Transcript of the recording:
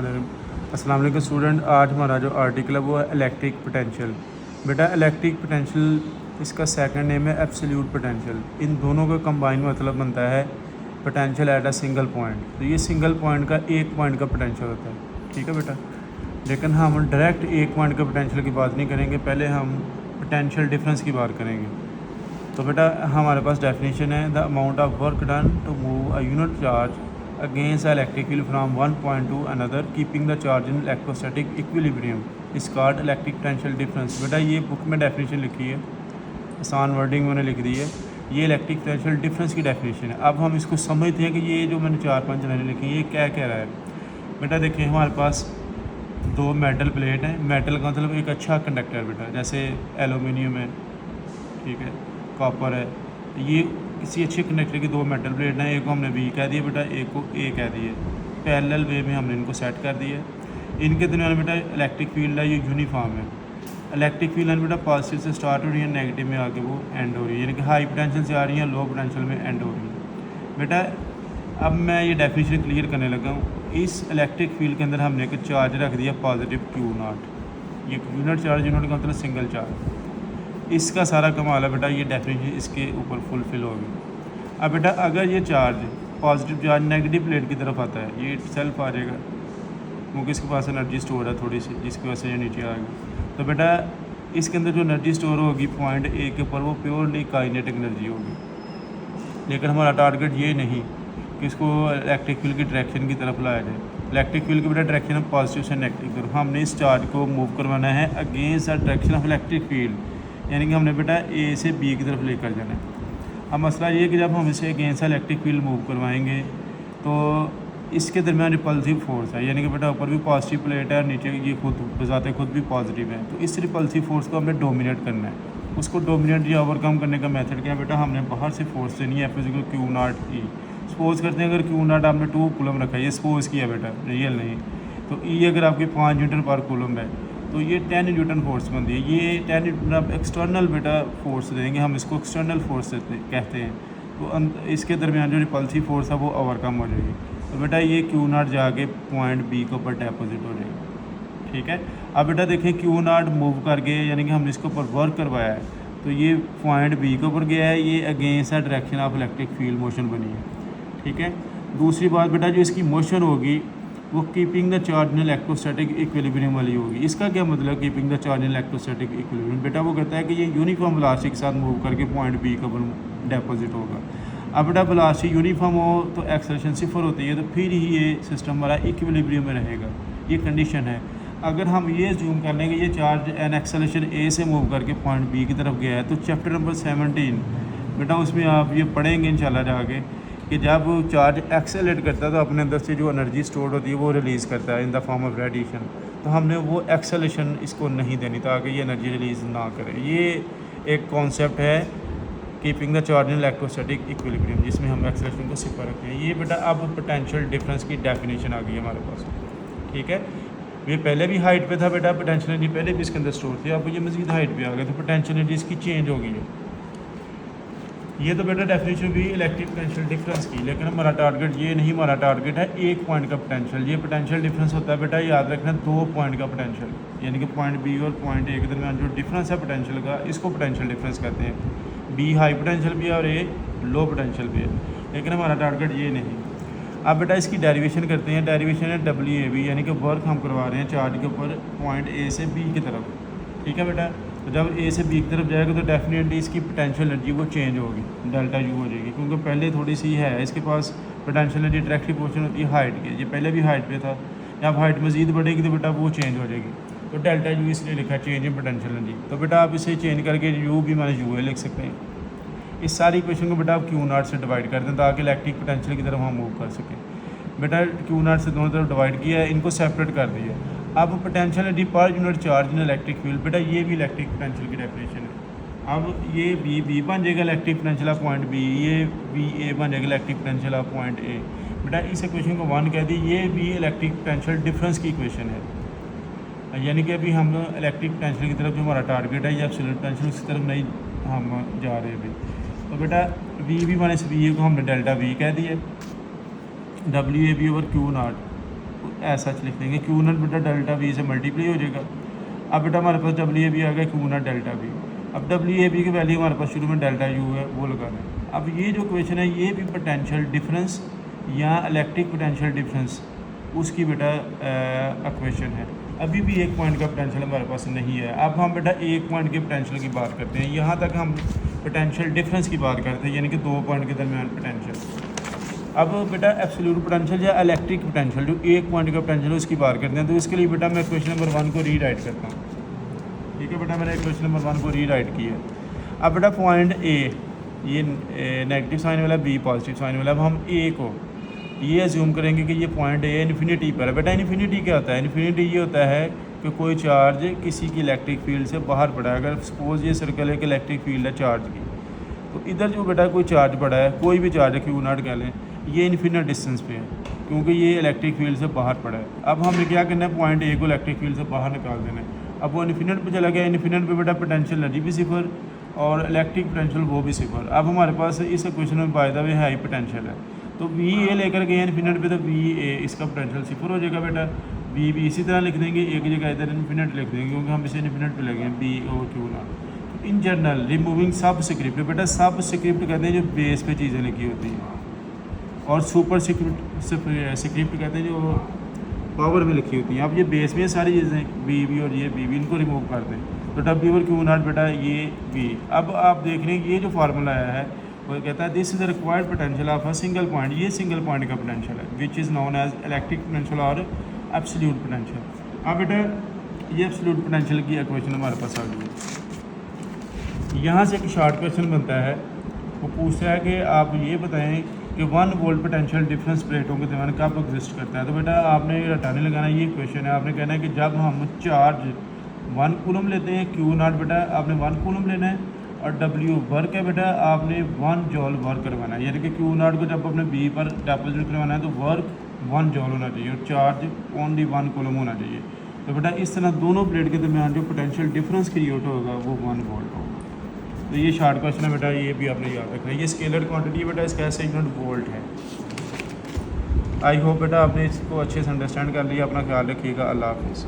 अस्सलाम वालेकुम स्टूडेंट। आज हमारा जो आर्टिकल है वो है इलेक्ट्रिक पोटेंशियल। बेटा इलेक्ट्रिक पोटेंशियल इसका सेकंड नेम है एब्सोल्यूट पोटेंशियल। इन दोनों का कंबाइन मतलब बनता है potential at a single point. तो ये सिंगल पॉइंट का एक पॉइंट का पोटेंशियल होता है, ठीक है बेटा। लेकिन हम डायरेक्ट एक पॉइंट का पोटेंशियल की बात नहीं करेंगे, पहले हम पोटेंशियल डिफरेंस की बात करेंगे। तो बेटा हमारे पास डेफिनेशन है, the amount of work done to move a unit charge against the electric field from one point to another keeping the charge in electrostatic equilibrium is called electric potential difference। बेटा ये book में definition लिखी है, आसान wording मैंने लिख दी है। ये इलेक्ट्रिक पोटेंशियल डिफरेंस की डेफिनेशन है। अब हम इसको समझते हैं कि ये जो मैंने 4-5 लाइनें लिखी हैं ये क्या कह रहा है। बेटा देखिए हमारे पास दो मेटल प्लेट हैं। मेटल का मतलब एक अच्छा कंडक्टर है बेटा, जैसे एलुमिनियम है, ठीक है, कॉपर है। ये किसी अच्छे कंडक्टर की दो मेटल प्लेट हैं, एक को हमने बी कह दिया बेटा, एक को ए कह दिए। पैरेलल वे में हमने इनको सेट कर दिया। इनके दरमियान बेटा इलेक्ट्रिक फील्ड है, ये यूनिफॉर्म है। इलेक्ट्रिक फील्ड है बेटा पॉजिटिव से स्टार्ट हो रही है, नेगेटिव में आके वो एंड हो रही है, यानी कि हाई पोटेंशियल से आ रही है, लो पोटेंशियल में एंड हो रही है। बेटा अब मैं ये डेफिनेशन क्लियर करने लगा हूँ। इस इलेक्ट्रिक फील्ड के अंदर हमने एक चार्ज रख दिया पॉजिटिव Q0। ये यूनिट चार्ज, यूनिट का मतलब सिंगल चार्ज। इसका सारा कमाल है बेटा, ये डेफिनेशन इसके ऊपर फुलफिल होगी। अब बेटा अगर ये charge positive charge negative plate की तरफ आता है, ये सेल्फ आ जाएगा क्योंकि इसके पास एनर्जी स्टोर है थोड़ी सी, जिसकी वजह से ये नीचे आएगा। तो बेटा इसके अंदर जो एनर्जी स्टोर होगी पॉइंट ए के ऊपर, वो प्योरली काइनेटिक एनर्जी होगी। लेकिन हमारा टारगेट ये नहीं कि इसको इलेक्ट्रिक फील्ड की डायरेक्शन की तरफ लाया जाए। इलेक्ट्रिक फील्ड की बेटा डायरेक्शन है पॉजिटिव से नेगेटिव तरफ। हमने इस चार्ज को मूव करवाना है against the direction of electric field, यानी कि हमने बेटा ए से बी की तरफ लेकर जाना है। अब मसला ये है कि जब हम इसे अगेंस्ट इलेक्ट्रिक फील्ड मूव करवाएंगे तो इसके दरमियान रिपल्सिव फोर्स है, यानी कि बेटा ऊपर भी पॉजिटिव प्लेट है और नीचे ये खुद बजाते खुद भी पॉजिटिव है। तो इस रिपल्सिव फोर्स को हमने डोमिनेट करना है। उसको डोमिनेट या ओवरकम करने का मेथड क्या है बेटा, हमने बाहर से फोर्स देनी है फिजिकल Q0 E। सपोज करते हैं अगर Q0 आपने 2 कूलम रखा है, ये सपोज किया बेटा, रियल नहीं। तो E अगर आपके 5 न्यूटन पर कूलम है तो ये 10 न्यूटन फोर्स बनती है। ये 10 न्यूटन आप एक्सटर्नल बेटा फोर्स देंगे, हम इसको एक्सटर्नल फोर्स कहते हैं। तो इसके दरमियान जो रिपल्सिव फोर्स है वो ओवरकम हो जाएगी। तो बेटा ये Q0 जाके पॉइंट बी के ऊपर डेपोजिट हो जाएगी, ठीक है। अब बेटा देखें Q0 मूव कर गए, यानी कि हमने इसके ऊपर वर्क करवाया है, तो ये पॉइंट बी के ऊपर गया है, ये against the direction of electric field motion बनी है, ठीक है। दूसरी बात बेटा जो इसकी मोशन होगी वो keeping the charge in electrostatic equilibrium वाली होगी। इसका क्या मतलब keeping the charge in electrostatic equilibrium? बेटा वो कहता है कि ये यूनिफॉर्म वेलोसिटी के साथ मूव करके पॉइंट बी का डेपोजिट होगा। अब बेटा वेलोसिटी यूनिफॉर्म हो तो एक्सेलरेशन 0 होती है, तो फिर ही ये सिस्टम हमारा इक्विलिब्रियम में रहेगा, ये कंडीशन है। अगर हम ये जूम कर लेंगे, ये चार्ज एन एक्सेलरेशन ए से मूव करके पॉइंट बी की तरफ गया है, तो चैप्टर नंबर 17 बेटा उसमें आप ये पढ़ेंगे इंशाल्लाह जाके कि जब चार्ज एक्सेलरेट करता है तो अपने अंदर से जो एनर्जी स्टोर होती है वो रिलीज़ करता है in the form of radiation. तो हमने वो एक्सेलरेशन इसको नहीं देनी ताकि ये एनर्जी रिलीज़ ना करे। ये एक कॉन्सेप्ट है keeping the charge in electrostatic equilibrium, जिसमें हम एक्सेलरेशन को 0 रखते हैं। ये बेटा अब पोटेंशियल डिफरेंस की डेफिनेशन आ गई है हमारे पास, ठीक है। ये पहले भी हाइट पे था बेटा, पोटेंशियल एनर्जी पहले भी इसके अंदर स्टोर थी, अब ये मज़ीद हाइट पे आ गया, तो पोटेंशियल एनर्जी इसकी चेंज हो गई है। ये तो बेटा डेफिनेशन भी इलेक्ट्रिक पोटेंशियल डिफरेंस की, लेकिन हमारा टारगेट ये नहीं, हमारा टारगेट है एक पॉइंट का पोटेंशियल। ये पोटेंशियल डिफरेंस होता है बेटा, याद रखना 2 पॉइंट का पोटेंशियल, यानी कि पॉइंट बी और पॉइंट ए के दरमियान जो डिफरेंस है पोटेंशियल का, इसको पोटेंशियल डिफरेंस कहते हैं। बी हाई पोटेंशियल भी है और ए लो पोटेंशियल भी है, लेकिन हमारा टारगेट ये नहीं। अब बेटा इसकी डेरिवेशन करते हैं। डेरिवेशन है WAV, यानी कि वर्क हम करवा रहे हैं चार्ज के ऊपर पॉइंट ए से बी की तरफ, ठीक है बेटा। तो जब ए से बी की तरफ जाएगा तो डेफिनेटली इसकी पोटेंशियल एनर्जी वो चेंज होगी, डेल्टा यू हो जाएगी, क्योंकि पहले थोड़ी सी है इसके पास पोटेंशियल एनर्जी डायरेक्टली पोर्शन होती है हाइट की, ये पहले भी हाइट पे था। जब हाइट मज़ीद बढ़ेगी तो बेटा वो चेंज हो जाएगी, तो डेल्टा यू इसलिए लिखा है चेंज इन पोटेंशियल एनर्जी। तो बेटा आप इसे चेंज करके यू भी माइनस यू लिख सकते हैं। इस सारी इक्वेशन को बेटा आप Q0 से डिवाइड कर दें ताकि इलेक्ट्रिक पोटेंशियल की तरफ हम मूव कर सकें। बेटा Q0 से दोनों तरफ डिवाइड किया है, इनको सेपरेट कर दिया। अब potential energy per unit charge in electric field, बेटा ये भी इलेक्ट्रिक पोटेंशियल की डेफिनेशन है। अब ये बी बन जाएगा electric potential of point B, ये BA बन जाएगा electric potential of point A. बेटा इस इक्वेशन को 1 कह दी, ये भी इलेक्ट्रिक पोटेंशियल डिफरेंस की इक्वेशन है, यानी कि अभी हम इलेक्ट्रिक पोटेंशियल की तरफ जो हमारा टारगेट है या एब्सोल्यूट पोटेंशियल उसकी तरफ नहीं हम जा रहे अभी। तो बेटा VB माइनस VA को हमने डेल्टा V कह दिया, WAB ओवर Q0, ऐसा लिख देंगे क्यू नॉट बेटा डेल्टा वी से मल्टीप्लाई हो जाएगा। अब बेटा हमारे पास डब्ल्यू ए बी आ गया क्यू नॉट डेल्टा वी। अब डब्ल्यू ए बी की वैल्यू हमारे पास शुरू में डेल्टा यू है वो लगाना है। अब ये जो क्वेश्चन है ये भी पोटेंशियल डिफरेंस या इलेक्ट्रिक पोटेंशियल डिफरेंस उसकी बेटा इक्वेशन है। अभी भी एक पॉइंट का पोटेंशियल हमारे पास नहीं है। अब हम बेटा एक पॉइंट के पोटेंशियल की बात करते हैं। यहाँ तक हम पोटेंशियल डिफरेंस की बात करते हैं, यानी कि दो पॉइंट के दरमियान पोटेंशियल। अब बेटा एब्सोल्यूट पोटेंशियल या इलेक्ट्रिक पोटेंशियल जो एक पॉइंट का पोटेंशियल है उसकी बात करते हैं। तो इसके लिए बेटा मैं क्वेश्चन नंबर 1 को रीराइट करता हूँ। ठीक है बेटा, मैंने क्वेश्चन नंबर 1 को रीराइट किया। अब बेटा पॉइंट ए ये नेगेटिव साइन वाला, बी पॉजिटिव साइन वाला। अब हम ए को ये अज्यूम करेंगे कि ये पॉइंट ए इन्फिनिटी पर है। बेटा इन्फिनिटी क्या होता है? इन्फिनिटी ये होता है कि कोई चार्ज किसी की इलेक्ट्रिक फील्ड से बाहर पड़ा है। अगर सपोज ये सर्कल एक इलेक्ट्रिक फील्ड है चार्ज की, तो इधर जो बेटा कोई चार्ज पड़ा है, कोई भी चार्ज है क्यू नॉट कह लें, ये इन्फिनिट डिस्टेंस पे है क्योंकि ये इलेक्ट्रिक फील्ड से बाहर पड़ा है। अब हमें क्या करना है? पॉइंट ए को इलेक्ट्रिक फील्ड से बाहर निकाल देना है। अब वो इन्फिनिट पे चला गया। इन्फिनिट पे बेटा पोटेंशियल एनर्जी भी सिफर और इलेक्ट्रिक पोटेंशियल वो भी सिफर। अब हमारे पास इस इक्वेशन में by the way high potential है, तो वी ए लेकर गए इन्फिनिट पे, तो वी ए इसका पोटेंशियल सिफर हो जाएगा बेटा। वी भी इसी तरह लिख देंगे, एक जगह इधर इन्फिनिट लिख देंगे क्योंकि हम इसे इन्फिनिट पे लगे हैं, B over Q not. In general removing subscript, बेटा सब स्क्रिप्ट कहते हैं जो बेस पे चीज़ें लिखी होती हैं, और सुपर स्क्रिप्ट कहते हैं जो पावर में लिखी होती हैं। अब ये बेस में सारी चीज़ें बी बी और ये बी बी इनको रिमूव कर दें, तो डब्ल्यू और क्यू नॉट बेटा ये बी। अब आप देख रहे हैं ये जो फार्मूला आया है वो कहता है this is the required potential of a single point. ये सिंगल पॉइंट का पोटेंशियल है which is known as electric potential और एब्सोल्यूट पोटेंशियल। अब बेटा ये एब्सोल्यूट पोटेंशियल की इक्वेशन हमारे पास आ गई है। यहाँ से एक शॉर्ट क्वेश्चन बनता है, वो पूछता है कि आप ये बताएं कि 1 वोल्ट पोटेंशियल डिफरेंस प्लेटों के दरमियान कब एग्जिस्ट करता है। तो बेटा आपने रटाने लगाना, ये क्वेश्चन है। आपने कहना है कि जब हम चार्ज 1 कूलम लेते हैं, क्यू नॉट बेटा आपने 1 कूलम लेना है, और डब्ल्यू वर्क है बेटा आपने 1 जॉल वर्क करवाना है। यानी कि क्यू नॉट को जब अपने बी पर डिपॉजिट करवाना है तो वर्क 1 जॉल होना चाहिए और चार्ज ओनली 1 कूलम होना चाहिए। तो बेटा इस तरह दोनों प्लेट के दरमियान जो पोटेंशियल डिफरेंस क्रिएट होगा वो 1 वोल्ट होगा। तो ये शॉर्ट क्वेश्चन है बेटा, ये भी आपने याद रखना है। ये स्केलर क्वांटिटी बेटा इसका ऐसे यूनिट वोल्ट है। आई होप बेटा आपने इसको अच्छे से अंडरस्टैंड कर लिया। अपना ख्याल रखिएगा। अल्लाह हाफिज़।